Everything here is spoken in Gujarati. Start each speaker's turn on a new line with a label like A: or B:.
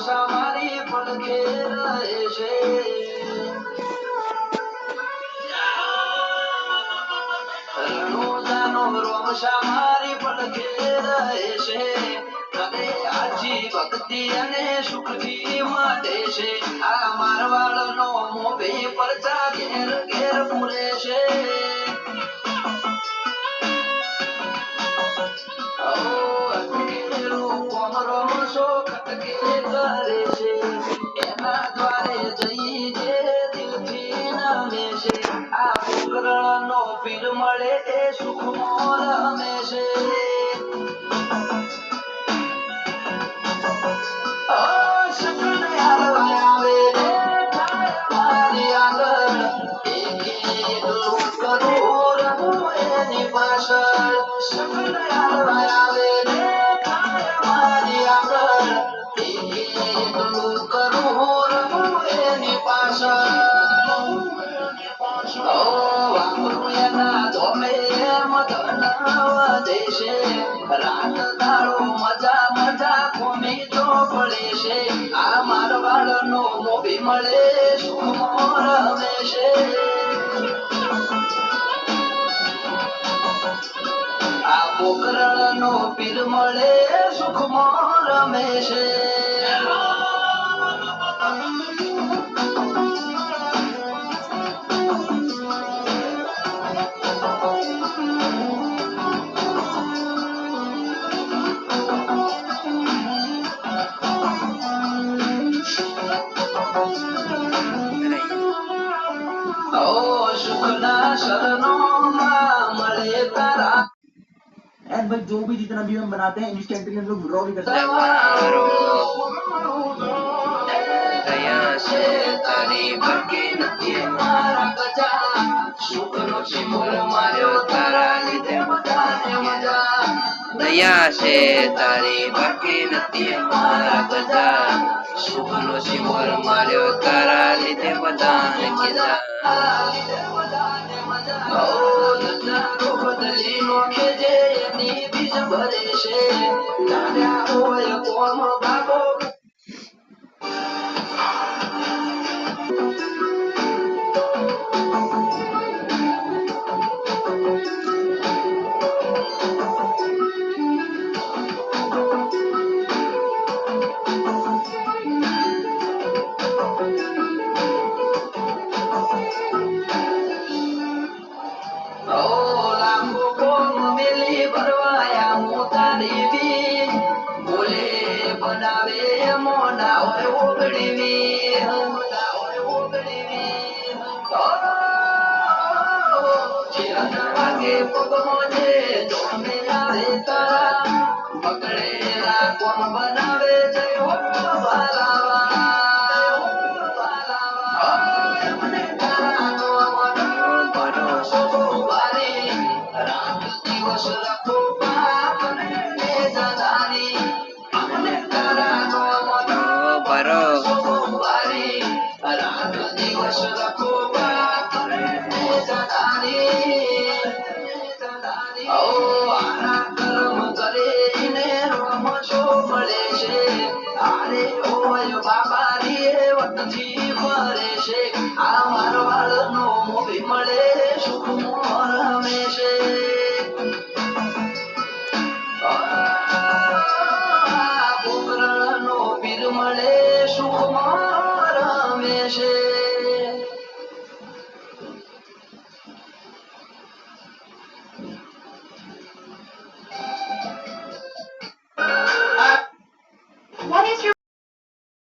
A: રમશા મારી પડખે રહે છે રણુજાનો રમશા મારી પડખે રહે છે તને આજી ભક્તિ અને સુખથી માટે છે આ મારવાડનો મોભી પરચા ઘેર ઘેર પૂરે છે એના દ્વારે જઈ જે દિલથી નમે છે આ પોકરણનો પીર મળે એ સુખમાં રમે છે સપને આવે રે મારી આગળ એક એક કરોડ રમું એની પાછળ સપને આવે રે મારી આગળ એક એક કરોડ રમું એની પાછળ વાપરું એના ધોમે એમ ધન વધે છે રાત દાડો મજા મજા કોમી તો પડે છે આ મારવાડનો મોભી મળે સુખમાં રમે છે આ પોકરણનો પીર મળે સુખમાં રમે છે सुखना शरणों મળે તારા
B: एंड भाई जो भी जितना भी हम बनाते हैं इंस्टेंट के लिए हम लोग ड्रॉ भी करते हैं
A: દયા છે તારી ભરકી નથી મારા ગજા સુખનો સિમોર માર્યો તારા લીધે બધાને મજા દયા છે તારી ભરકી નથી મારા ગજા સુખનો સિમોર માર્યો તારા લીધે બધાને કીધા નજારો બદલી નો ખેજે એની બીજ ભરે છે તાર્યા હોય કોમ બાબો પકડેલા કોમ બનાવે જય હો બાલાવા મને તારાનો ભરોસો વારી રાત દિવસ રાખો પાપને જદારી મને તારાનો ભરોસો વારી રાત દિવસ રાખો પાપને જદારી ઓ